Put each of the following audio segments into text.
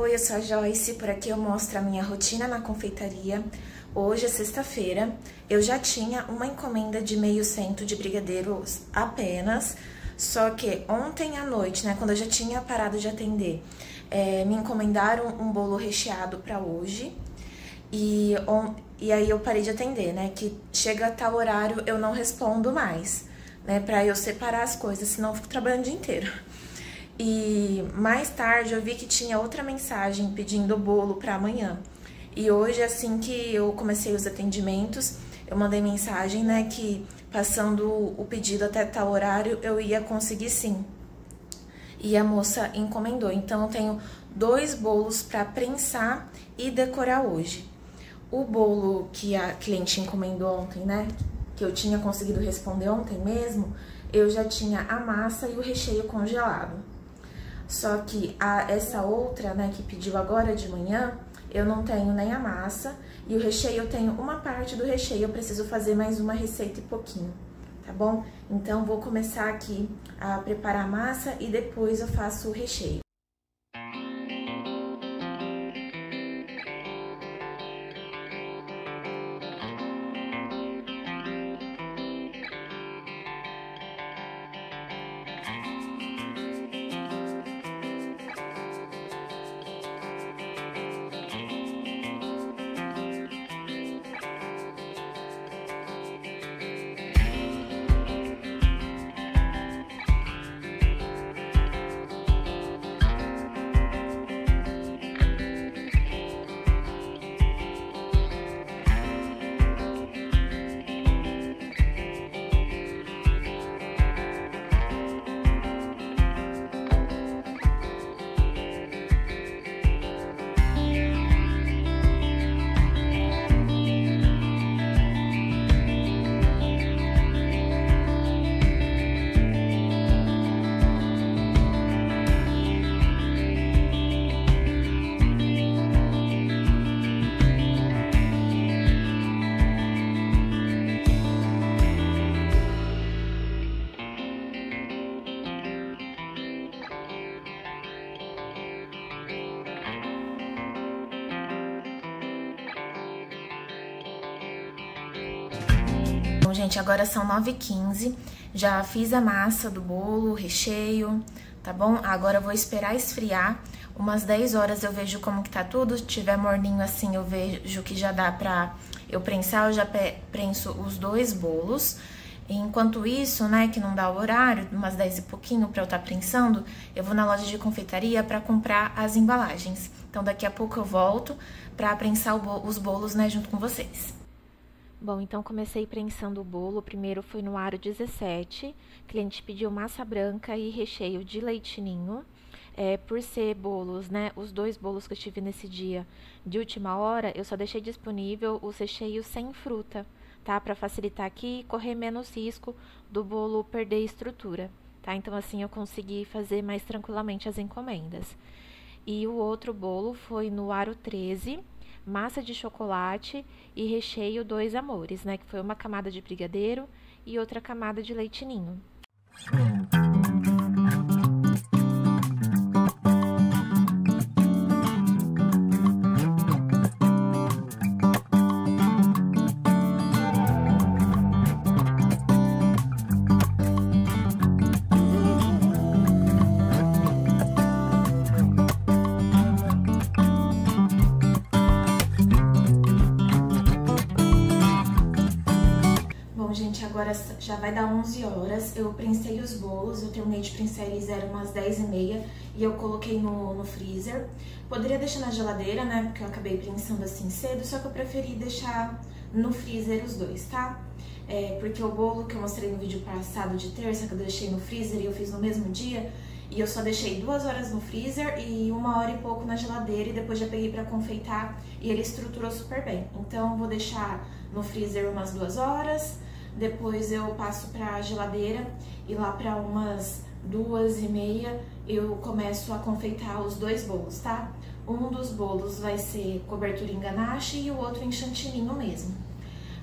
Oi, eu sou a Joyce, por aqui eu mostro a minha rotina na confeitaria. Hoje é sexta-feira, eu já tinha uma encomenda de meio cento de brigadeiros apenas, só que ontem à noite, né, quando eu já tinha parado de atender, me encomendaram um bolo recheado para hoje e aí eu parei de atender, né, que chega a tal horário eu não respondo mais, né, pra eu separar as coisas, senão eu fico trabalhando o dia inteiro. E mais tarde eu vi que tinha outra mensagem pedindo o bolo para amanhã. E hoje, assim que eu comecei os atendimentos, eu mandei mensagem, né, que passando o pedido até tal horário eu ia conseguir sim. E a moça encomendou. Então eu tenho 2 bolos para prensar e decorar hoje. O bolo que a cliente encomendou ontem, né, que eu tinha conseguido responder ontem mesmo, eu já tinha a massa e o recheio congelado. Só que essa outra, né, que pediu agora de manhã, eu não tenho nem a massa e o recheio eu tenho uma parte do recheio, eu preciso fazer mais uma receita e pouquinho, tá bom? Então vou começar aqui a preparar a massa e depois eu faço o recheio. Bom, gente, agora são 9h15, já fiz a massa do bolo, o recheio, tá bom? Agora eu vou esperar esfriar, umas 10 horas eu vejo como que tá tudo, se tiver morninho assim eu vejo que já dá pra eu prensar, eu já prenso os 2 bolos. Enquanto isso, né, que não dá o horário, umas 10 e pouquinho pra eu estar prensando, eu vou na loja de confeitaria pra comprar as embalagens. Então daqui a pouco eu volto pra prensar os bolos, né, junto com vocês. Bom, então comecei prensando o bolo, primeiro foi no aro 17, o cliente pediu massa branca e recheio de leite ninho. Por ser bolos, né, os 2 bolos que eu tive nesse dia de última hora, eu só deixei disponível os recheios sem fruta, tá? Pra facilitar aqui e correr menos risco do bolo perder estrutura, tá? Então assim eu consegui fazer mais tranquilamente as encomendas. E o outro bolo foi no aro 13, massa de chocolate e recheio 2 amores, né? Que foi uma camada de brigadeiro e outra camada de leite ninho. Gente, agora já vai dar 11 horas, eu prensei os bolos, eu terminei de prensar eles, eram umas 10h30 e eu coloquei no freezer. Poderia deixar na geladeira, né, porque eu acabei prensando assim cedo, só que eu preferi deixar no freezer os 2, tá? Porque o bolo que eu mostrei no vídeo passado de terça, que eu deixei no freezer e eu fiz no mesmo dia, e eu só deixei 2 horas no freezer e 1 hora e pouco na geladeira e depois já peguei pra confeitar e ele estruturou super bem. Então eu vou deixar no freezer umas 2 horas, depois eu passo pra geladeira e lá pra umas 2h30 eu começo a confeitar os 2 bolos, tá? Um dos bolos vai ser cobertura em ganache e o outro em chantininho mesmo.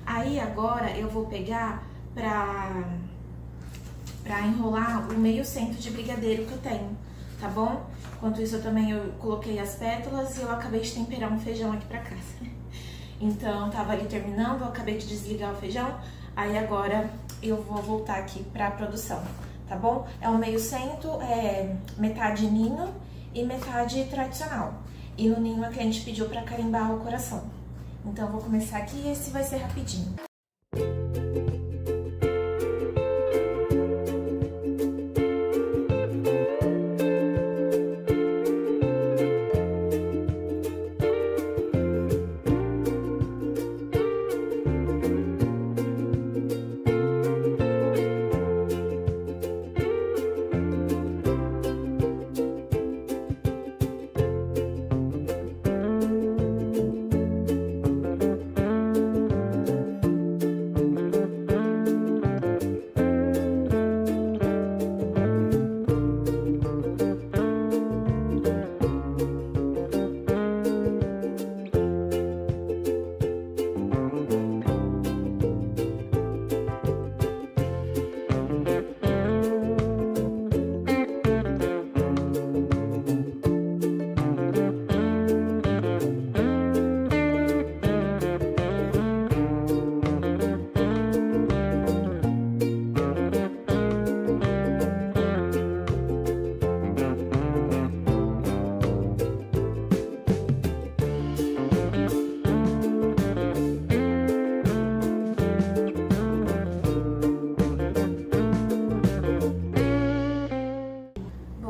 Aí agora eu vou pegar pra enrolar o meio centro de brigadeiro que eu tenho. tá bom? Enquanto isso, eu coloquei as pétalas e eu acabei de temperar um feijão aqui pra casa. Então, tava ali terminando, eu acabei de desligar o feijão, aí agora eu vou voltar aqui pra produção, tá bom? É um meio cento, metade ninho e metade tradicional. E no ninho a cliente pediu pra carimbar o coração. Então, eu vou começar aqui e esse vai ser rapidinho.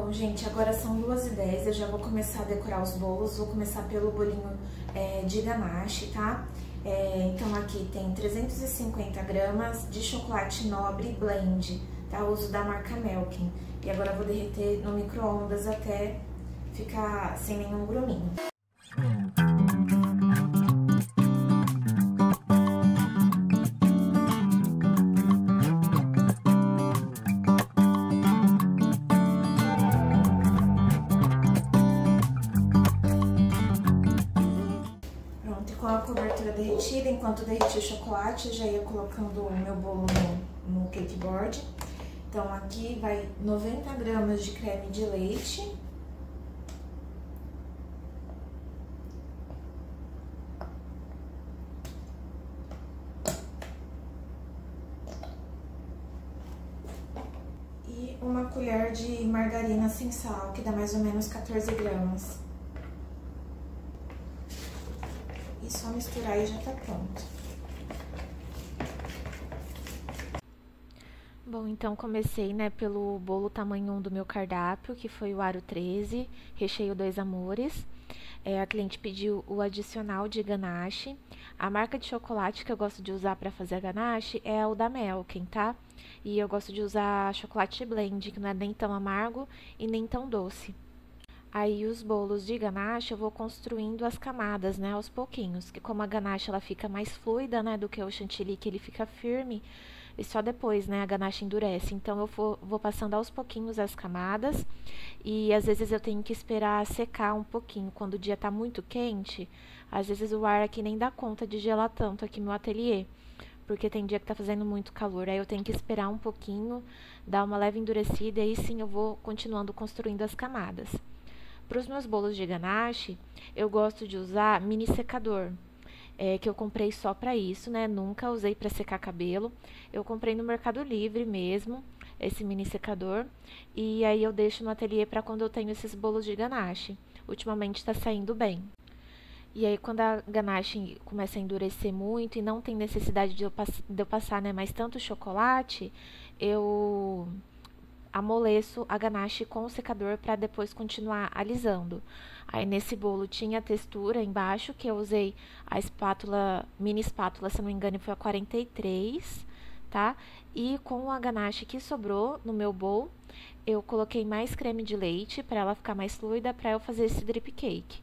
Gente, agora são 2h10, eu já vou começar a decorar os bolos, vou começar pelo bolinho de ganache, tá? Então aqui tem 350 gramas de chocolate nobre blend, tá? Eu uso da marca Melkin. E agora eu vou derreter no micro-ondas até ficar sem nenhum gruminho. Com a cobertura derretida, enquanto derretia o chocolate, eu já ia colocando o meu bolo no cake board. Então aqui vai 90 gramas de creme de leite. E uma colher de margarina sem sal, que dá mais ou menos 14 gramas. E só misturar e já tá pronto. Bom, então comecei, né, pelo bolo tamanho 1 do meu cardápio, que foi o aro 13, recheio 2 amores. A cliente pediu o adicional de ganache. A marca de chocolate que eu gosto de usar para fazer a ganache é o da Melkin, tá? E eu gosto de usar chocolate blend, que não é nem tão amargo e nem tão doce. Aí os bolos de ganache eu vou construindo as camadas, né, aos pouquinhos, que como a ganache ela fica mais fluida, né, do que o chantilly, que ele fica firme, e só depois, né, a ganache endurece. Então eu vou passando aos pouquinhos as camadas, e às vezes eu tenho que esperar secar um pouquinho. Quando o dia tá muito quente, às vezes o ar aqui nem dá conta de gelar tanto aqui no ateliê, porque tem dia que tá fazendo muito calor, aí eu tenho que esperar um pouquinho, dar uma leve endurecida, e aí sim eu vou continuando construindo as camadas. Para os meus bolos de ganache, eu gosto de usar mini secador, que eu comprei só para isso, né? Nunca usei para secar cabelo. Eu comprei no Mercado Livre mesmo, esse mini secador, e aí eu deixo no ateliê para quando eu tenho esses bolos de ganache. Ultimamente está saindo bem. E aí, quando a ganache começa a endurecer muito e não tem necessidade de eu passar, né, mais tanto chocolate, eu amoleço a ganache com o secador para depois continuar alisando. Aí nesse bolo tinha textura embaixo, que eu usei a espátula, mini espátula, se não me engano, foi a 43, tá? E com a ganache que sobrou no meu bowl, eu coloquei mais creme de leite para ela ficar mais fluida, para eu fazer esse drip cake.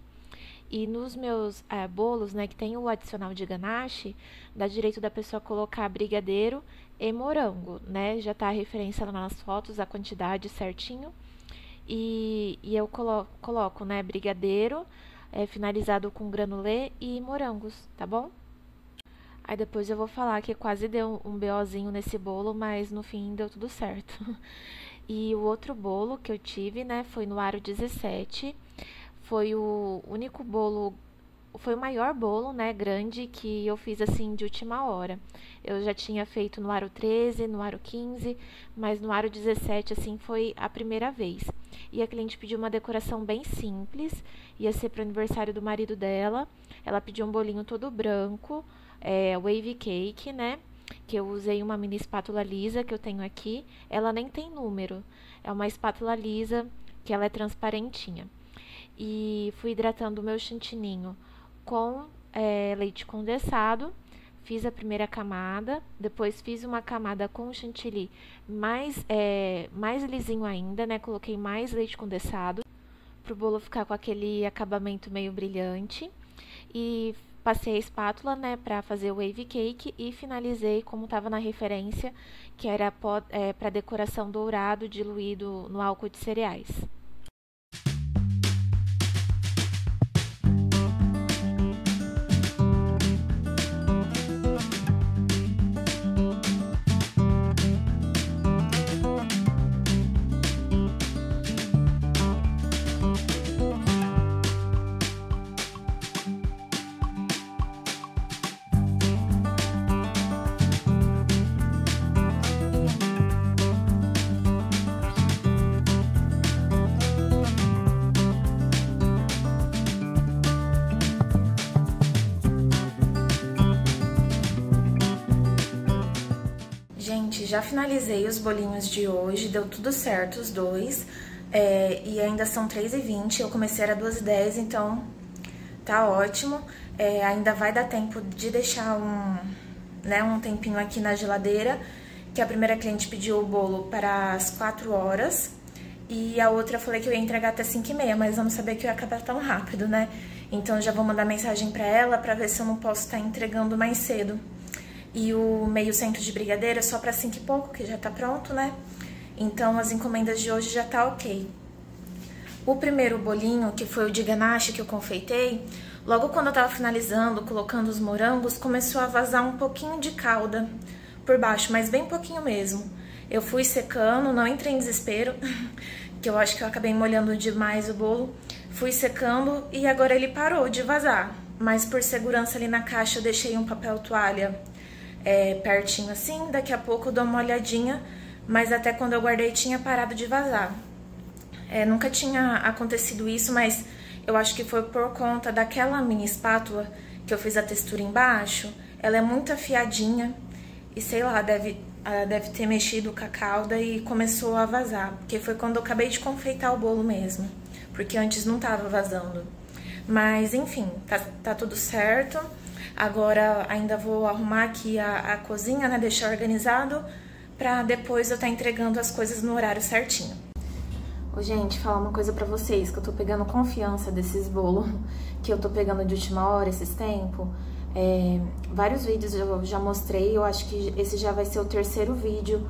E nos meus bolos, né, que tem o adicional de ganache, dá direito da pessoa colocar brigadeiro e morango, né? Já tá a referência lá nas fotos, a quantidade certinho. E eu coloco, né, brigadeiro, finalizado com granulê e morangos, tá bom? Aí depois eu vou falar que quase deu um BOzinho nesse bolo, mas no fim deu tudo certo. E o outro bolo que eu tive, né, foi no aro 17. Foi o único bolo, foi o maior bolo, né, grande que eu fiz assim de última hora. Eu já tinha feito no aro 13, no aro 15, mas no aro 17 assim foi a primeira vez. E a cliente pediu uma decoração bem simples, ia ser para o aniversário do marido dela. Ela pediu um bolinho todo branco, wave cake, né? Que eu usei uma mini espátula lisa que eu tenho aqui. Ela nem tem número, é uma espátula lisa que ela é transparentinha. E fui hidratando o meu chantininho com leite condensado. Fiz a primeira camada, depois fiz uma camada com chantilly mais lisinho ainda, né? Coloquei mais leite condensado para o bolo ficar com aquele acabamento meio brilhante. E passei a espátula, né, para fazer o wave cake e finalizei como estava na referência, que era para decoração dourado diluído no álcool de cereais. Gente, já finalizei os bolinhos de hoje, deu tudo certo os dois, e ainda são 3h20, eu comecei era 2h10, então tá ótimo. Ainda vai dar tempo de deixar um tempinho aqui na geladeira, que a primeira cliente pediu o bolo para as 4 horas, e a outra eu falei que eu ia entregar até 5h30, mas eu não sabia que eu ia acabar tão rápido, né? Então já vou mandar mensagem pra ela pra ver se eu não posso estar entregando mais cedo. E o meio centro de brigadeiro é só pra 5 e pouco, que já tá pronto, né? Então as encomendas de hoje já tá ok. O primeiro bolinho, que foi o de ganache que eu confeitei, logo quando eu tava finalizando, colocando os morangos, começou a vazar um pouquinho de calda por baixo, mas bem pouquinho mesmo. Eu fui secando, não entrei em desespero, que eu acho que eu acabei molhando demais o bolo. Fui secando e agora ele parou de vazar. Mas por segurança ali na caixa eu deixei um papel toalha pertinho assim, daqui a pouco eu dou uma olhadinha, mas até quando eu guardei tinha parado de vazar. Nunca tinha acontecido isso, mas eu acho que foi por conta daquela mini espátula que eu fiz a textura embaixo. Ela é muito afiadinha e sei lá, deve ter mexido com a calda e começou a vazar, porque foi quando eu acabei de confeitar o bolo mesmo, porque antes não tava vazando. Mas enfim, tá tudo certo. Agora ainda vou arrumar aqui a cozinha, né, deixar organizado, pra depois eu estar entregando as coisas no horário certinho. Ô, gente, falar uma coisa pra vocês, que eu tô pegando confiança desses bolos que eu tô pegando de última hora esses tempos. Vários vídeos eu já mostrei, eu acho que esse já vai ser o terceiro vídeo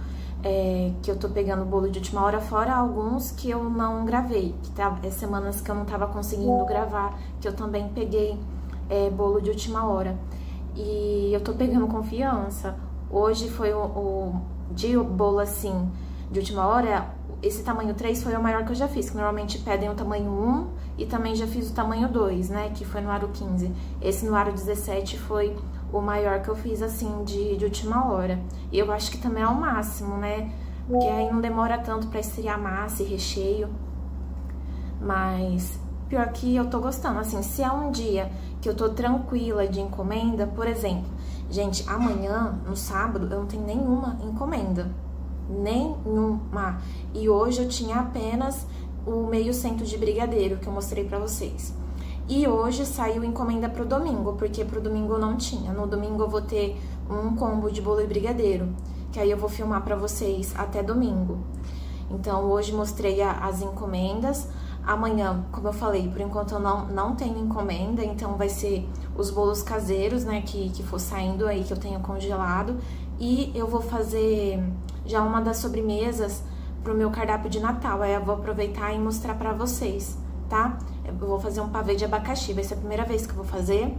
que eu tô pegando bolo de última hora, fora alguns que eu não gravei, que semanas que eu não tava conseguindo gravar, que eu também peguei bolo de última hora. E eu tô pegando confiança. Hoje foi o bolo assim, de última hora. Esse tamanho 3 foi o maior que eu já fiz, que normalmente pedem o tamanho 1 e também já fiz o tamanho 2, né, que foi no aro 15. Esse no aro 17 foi o maior que eu fiz, assim, de última hora. E eu acho que também é o máximo, né, porque aí não demora tanto pra esfriar massa e recheio. Mas pior que eu tô gostando, assim, se é um dia que eu tô tranquila de encomenda, por exemplo, gente, amanhã, no sábado, eu não tenho nenhuma encomenda. Nenhuma. E hoje eu tinha apenas o meio centro de brigadeiro que eu mostrei pra vocês. E hoje saiu encomenda pro domingo, porque pro domingo eu não tinha. No domingo eu vou ter um combo de bolo e brigadeiro, que aí eu vou filmar pra vocês até domingo. Então hoje mostrei as encomendas. Amanhã, como eu falei, por enquanto eu não tenho encomenda, então vai ser os bolos caseiros, né, que for saindo aí, que eu tenho congelado. E eu vou fazer já uma das sobremesas pro meu cardápio de Natal. Aí eu vou aproveitar e mostrar pra vocês, tá? Eu vou fazer um pavê de abacaxi, vai ser a primeira vez que eu vou fazer.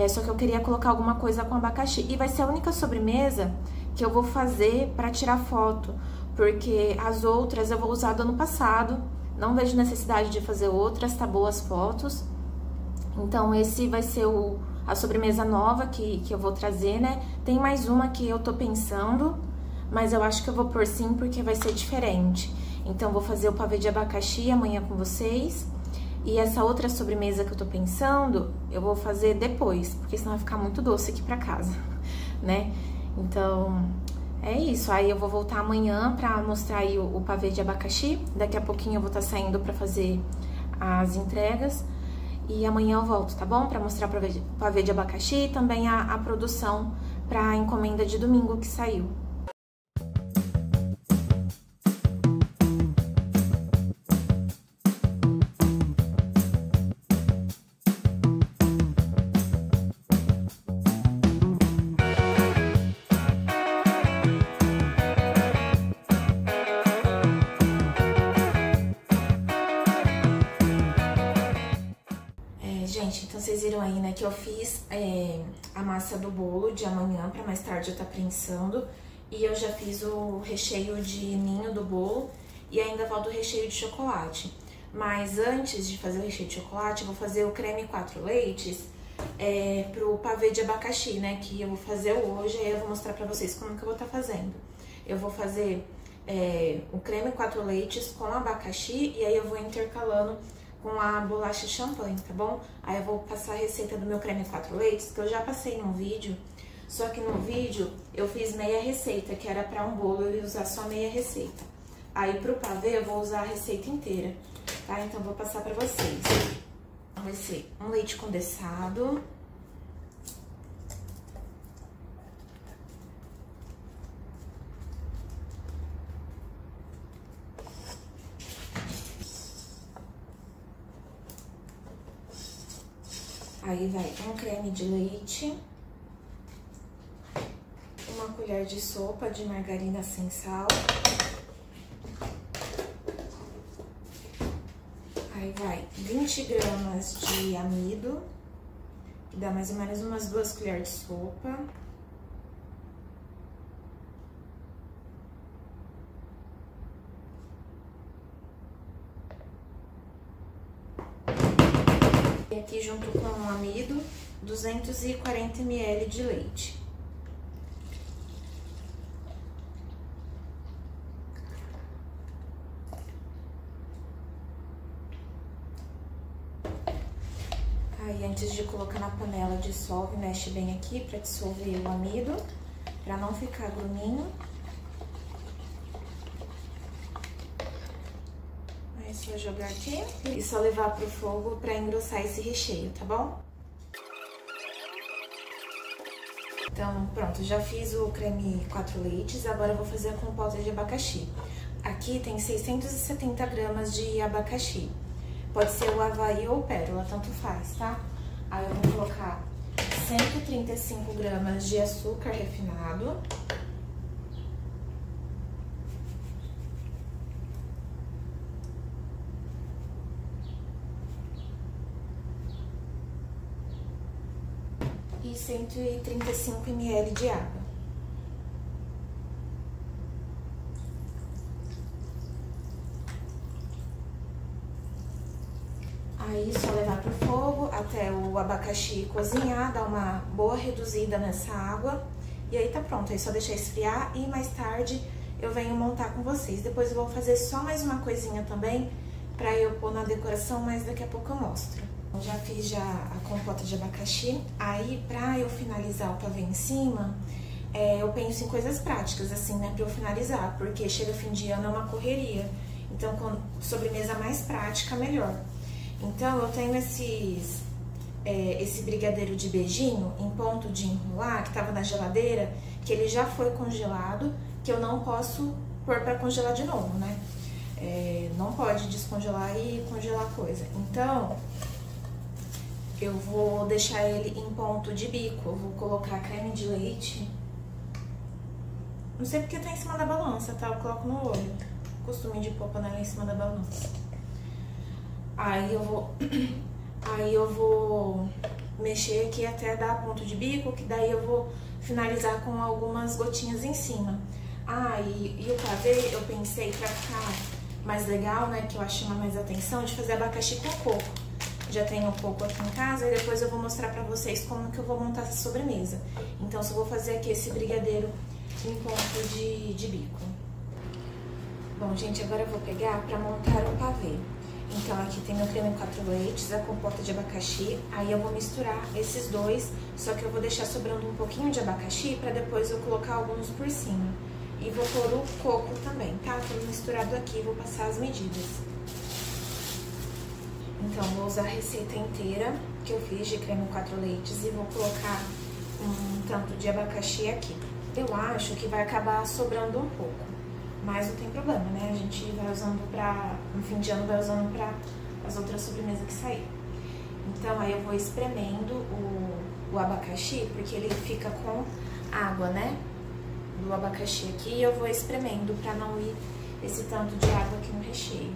Só que eu queria colocar alguma coisa com abacaxi. E vai ser a única sobremesa que eu vou fazer pra tirar foto, porque as outras eu vou usar do ano passado, não vejo necessidade de fazer outras, tá boas as fotos. Então esse vai ser a sobremesa nova que eu vou trazer, né? Tem mais uma que eu tô pensando, mas eu acho que eu vou pôr sim porque vai ser diferente. Então vou fazer o pavê de abacaxi amanhã com vocês. E essa outra sobremesa que eu tô pensando, eu vou fazer depois, porque senão vai ficar muito doce aqui pra casa, né? Então, é isso. Aí eu vou voltar amanhã pra mostrar aí o pavê de abacaxi. Daqui a pouquinho eu vou estar saindo pra fazer as entregas. E amanhã eu volto, tá bom? Pra mostrar o pavê de abacaxi e também a produção pra encomenda de domingo que saiu. Gente, então vocês viram aí, né, que eu fiz a massa do bolo de amanhã, pra mais tarde eu tá prensando. E eu já fiz o recheio de ninho do bolo e ainda falta o recheio de chocolate. Mas antes de fazer o recheio de chocolate, eu vou fazer o creme 4 leites pro pavê de abacaxi, né, que eu vou fazer hoje. Aí eu vou mostrar pra vocês como que eu vou estar fazendo. Eu vou fazer o creme 4 leites com abacaxi e aí eu vou intercalando com a bolacha champanhe, tá bom? Aí eu vou passar a receita do meu creme 4 leites, que eu já passei num vídeo, só que no vídeo eu fiz meia receita, que era pra um bolo eu ia usar só meia receita. Aí pro pavê eu vou usar a receita inteira, tá? Então eu vou passar pra vocês. Vai ser um leite condensado, aí vai um creme de leite, uma colher de sopa de margarina sem sal, aí vai 20 gramas de amido, que dá mais ou menos umas 2 colheres de sopa. E aqui junto com o amido, 240 ml de leite. Aí antes de colocar na panela, dissolve, mexe bem aqui pra dissolver o amido, pra não ficar gruminho. É só jogar aqui e só levar pro fogo pra engrossar esse recheio, tá bom? Então, pronto, já fiz o creme 4 leites, agora eu vou fazer a compota de abacaxi. Aqui tem 670 gramas de abacaxi. Pode ser o Havaí ou pérola, tanto faz, tá? Aí eu vou colocar 135 gramas de açúcar refinado. E 135 ml de água. Aí só levar pro fogo até o abacaxi cozinhar, dar uma boa reduzida nessa água. E aí tá pronto, aí só deixar esfriar e mais tarde eu venho montar com vocês. Depois eu vou fazer só mais uma coisinha também pra eu pôr na decoração, mas daqui a pouco eu mostro. Eu já fiz já a compota de abacaxi, aí pra eu finalizar o pavê em cima, eu penso em coisas práticas, assim, né, pra eu finalizar, porque chega fim de ano é uma correria, então com sobremesa mais prática, melhor. Então eu tenho esse brigadeiro de beijinho em ponto de enrolar, que tava na geladeira, que ele já foi congelado, que eu não posso pôr pra congelar de novo, né, não pode descongelar e congelar coisa, então eu vou deixar ele em ponto de bico, eu vou colocar creme de leite. Não sei porque tá em cima da balança, tá? Eu coloco no olho. Costume de pôr a panela em cima da balança. Aí eu vou mexer aqui até dar ponto de bico, que daí eu vou finalizar com algumas gotinhas em cima. Ah, e o pavê eu pensei pra ficar mais legal, né, que eu acho chamar mais atenção, de fazer abacaxi com coco. Já tenho coco aqui em casa e depois eu vou mostrar pra vocês como que eu vou montar essa sobremesa. Então, só vou fazer aqui esse brigadeiro em ponto de bico. Bom, gente, agora eu vou pegar pra montar o pavê. Então, aqui tem meu creme 4 leites, a compota de abacaxi. Aí eu vou misturar esses dois, só que eu vou deixar sobrando um pouquinho de abacaxi pra depois eu colocar alguns por cima. E vou pôr o coco também, tá? Tudo misturado aqui, vou passar as medidas. Então, vou usar a receita inteira que eu fiz de creme 4 leites e vou colocar um tanto de abacaxi aqui. Eu acho que vai acabar sobrando um pouco, mas não tem problema, né? A gente vai usando no fim de ano, vai usando pra as outras sobremesas que sair. Então, aí eu vou espremendo o abacaxi, porque ele fica com água, né? Do abacaxi aqui, e eu vou espremendo pra não ir esse tanto de água aqui no recheio.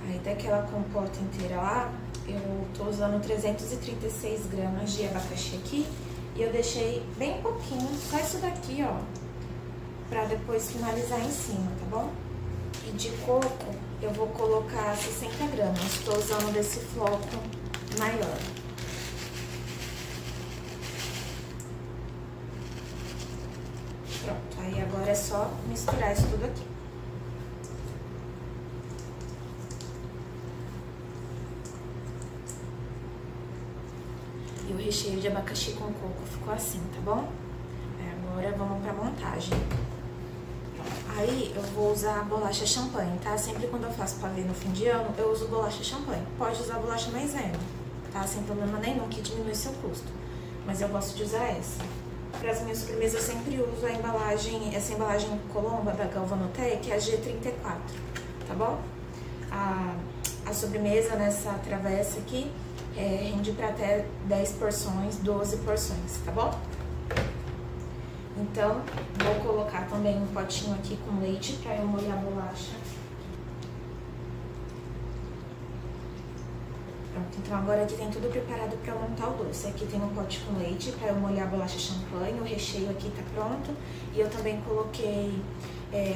Aí daquela compota inteira lá, eu tô usando 336 gramas de abacaxi aqui, e eu deixei bem pouquinho, só isso daqui, ó, pra depois finalizar em cima, tá bom? E de coco, eu vou colocar 60 gramas, tô usando desse floco maior. Pronto, aí agora é só misturar isso tudo aqui. E o recheio de abacaxi com coco ficou assim, tá bom? Agora vamos pra montagem. Aí eu vou usar a bolacha champanhe, tá? Sempre quando eu faço pavê no fim de ano, eu uso bolacha champanhe. Pode usar bolacha maisena, tá? Sem problema nenhum, que diminui seu custo. Mas eu gosto de usar essa. Para as minhas sobremesas eu sempre uso a embalagem, essa embalagem Colomba da Galvanotec, que é a G34, tá bom? A sobremesa nessa travessa aqui rende para até 10 porções, 12 porções, tá bom? Então, vou colocar também um potinho aqui com leite para eu molhar a bolacha. Pronto, então agora aqui tem tudo preparado para montar o doce. Aqui tem um pote com leite para eu molhar a bolacha champanhe, o recheio aqui tá pronto. E eu também coloquei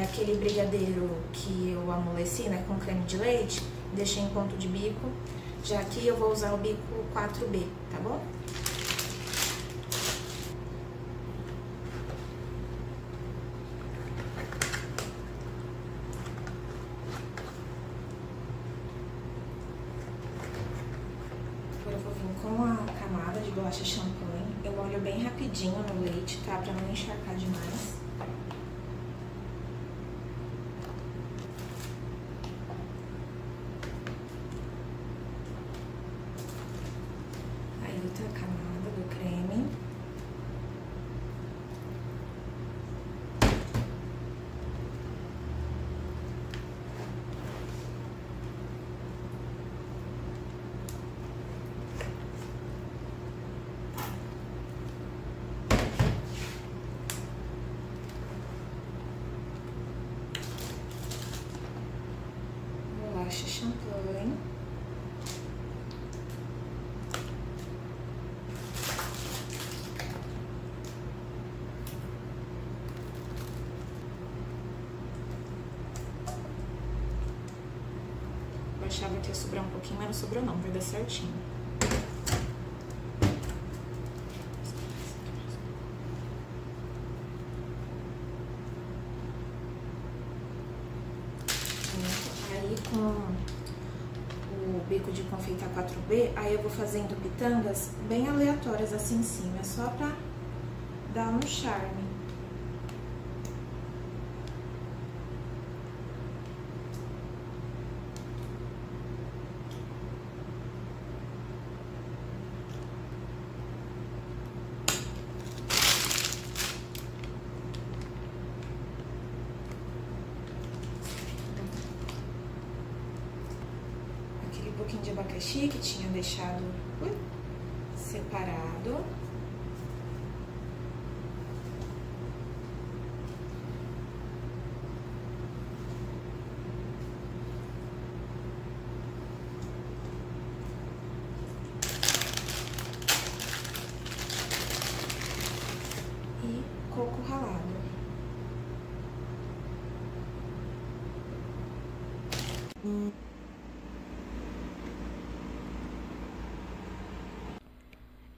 aquele brigadeiro que eu amoleci, né, com creme de leite, deixei em ponto de bico. Já aqui eu vou usar o bico 4B, tá bom? Agora eu vou vir com a camada de bolacha champanhe. Eu molho bem rapidinho no leite, tá? Pra não encharcar demais. Aí outra camada do creme. Bolacha champanhe. Eu achava que ia sobrar um pouquinho, mas não sobrou não, vai dar certinho. Aí com o bico de confeitar 4B, aí eu vou fazendo pitangas bem aleatórias assim em cima, é só pra dar um charme. Um pouquinho de abacaxi que tinha deixado separado.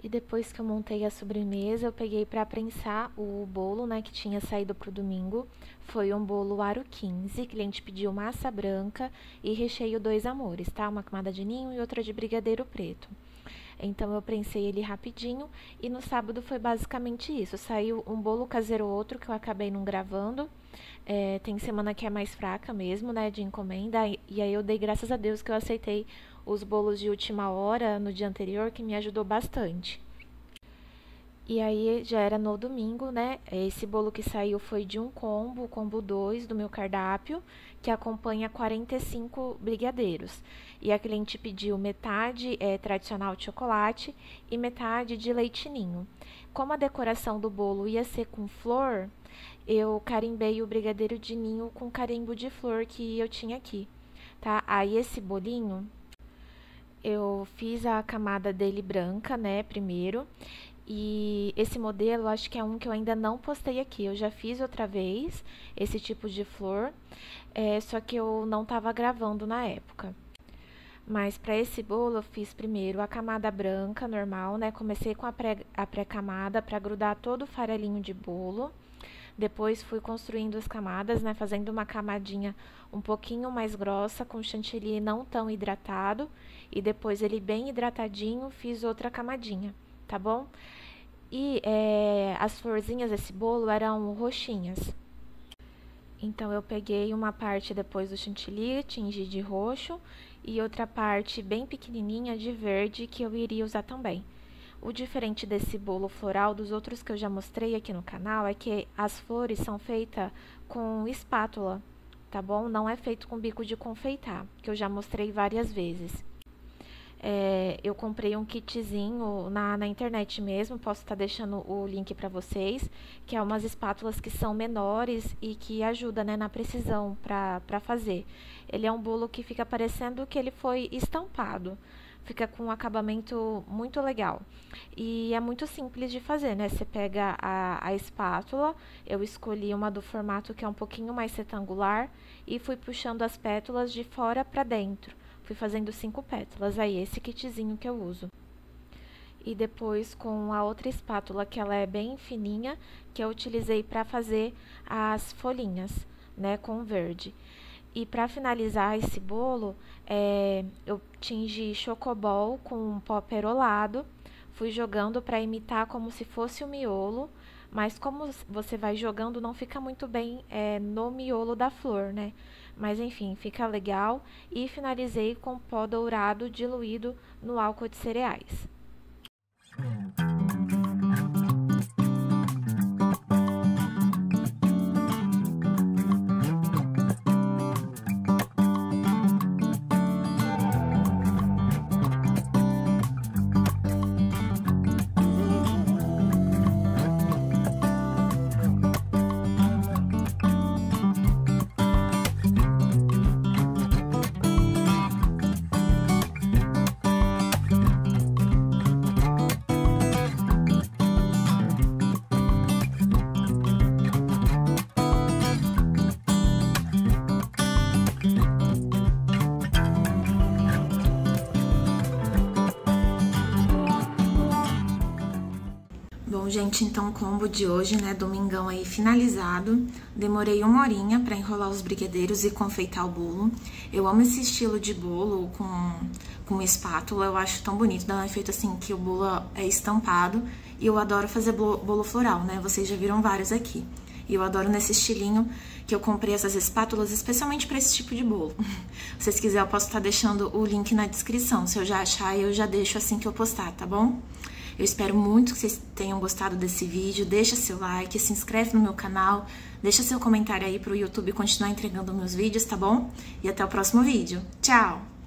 E depois que eu montei a sobremesa, eu peguei para prensar o bolo, né, que tinha saído pro domingo. Foi um bolo aro 15, cliente pediu massa branca e recheio 2 amores, tá? Uma camada de ninho e outra de brigadeiro preto. Então eu prensei ele rapidinho e no sábado foi basicamente isso. Saiu um bolo caseiro outro que eu acabei não gravando. Tem semana que é mais fraca mesmo, né, de encomenda. E aí eu dei graças a Deus que eu aceitei os bolos de última hora no dia anterior, que me ajudou bastante. E aí já era no domingo, né? Esse bolo que saiu foi de um combo, o combo 2 do meu cardápio, que acompanha 45 brigadeiros. E a cliente pediu metade tradicional de chocolate e metade de leite ninho. Como a decoração do bolo ia ser com flor, eu carimbei o brigadeiro de ninho com carimbo de flor que eu tinha aqui, tá? Aí esse bolinho, eu fiz a camada dele branca, né, primeiro. E esse modelo, acho que é um que eu ainda não postei aqui. Eu já fiz outra vez esse tipo de flor, só que eu não estava gravando na época. Mas para esse bolo eu fiz primeiro a camada branca normal, né? Comecei com a pré-camada para grudar todo o farelinho de bolo. Depois fui construindo as camadas, né? Fazendo uma camadinha um pouquinho mais grossa, com chantilly não tão hidratado. E depois ele bem hidratadinho, fiz outra camadinha, tá bom? E as florzinhas desse bolo eram roxinhas. Então eu peguei uma parte depois do chantilly, tingi de roxo, e outra parte bem pequenininha de verde que eu iria usar também. O diferente desse bolo floral dos outros que eu já mostrei aqui no canal é que as flores são feitas com espátula, tá bom? Não é feito com bico de confeitar, que eu já mostrei várias vezes. Eu comprei um kitzinho na internet mesmo, posso estar deixando o link para vocês, que é umas espátulas que são menores e que ajuda, né, na precisão para fazer. Ele é um bolo que fica parecendo que ele foi estampado, fica com um acabamento muito legal. E é muito simples de fazer, né? Você pega a espátula, eu escolhi uma do formato que é um pouquinho mais retangular e fui puxando as pétalas de fora para dentro. Fui fazendo 5 pétalas, aí esse kitzinho que eu uso. E depois com a outra espátula, que ela é bem fininha, que eu utilizei para fazer as folhinhas, né, com verde. E para finalizar esse bolo, eu tingi chocobol com um pó perolado, fui jogando para imitar como se fosse o miolo, mas como você vai jogando, não fica muito bem no miolo da flor, né? Mas enfim, fica legal. E finalizei com pó dourado diluído no álcool de cereais. Bom, gente, então o combo de hoje, né, domingão aí finalizado. Demorei 1 horinha pra enrolar os brigadeiros e confeitar o bolo. Eu amo esse estilo de bolo com espátula, eu acho tão bonito, dá um efeito assim que o bolo é estampado. E eu adoro fazer bolo floral, né, vocês já viram vários aqui. E eu adoro nesse estilinho que eu comprei essas espátulas especialmente pra esse tipo de bolo. Se vocês quiserem, eu posso estar deixando o link na descrição. Se eu já achar, eu já deixo assim que eu postar, tá bom? Eu espero muito que vocês tenham gostado desse vídeo. Deixa seu like, se inscreve no meu canal, deixa seu comentário aí pro YouTube continuar entregando meus vídeos, tá bom? E até o próximo vídeo. Tchau!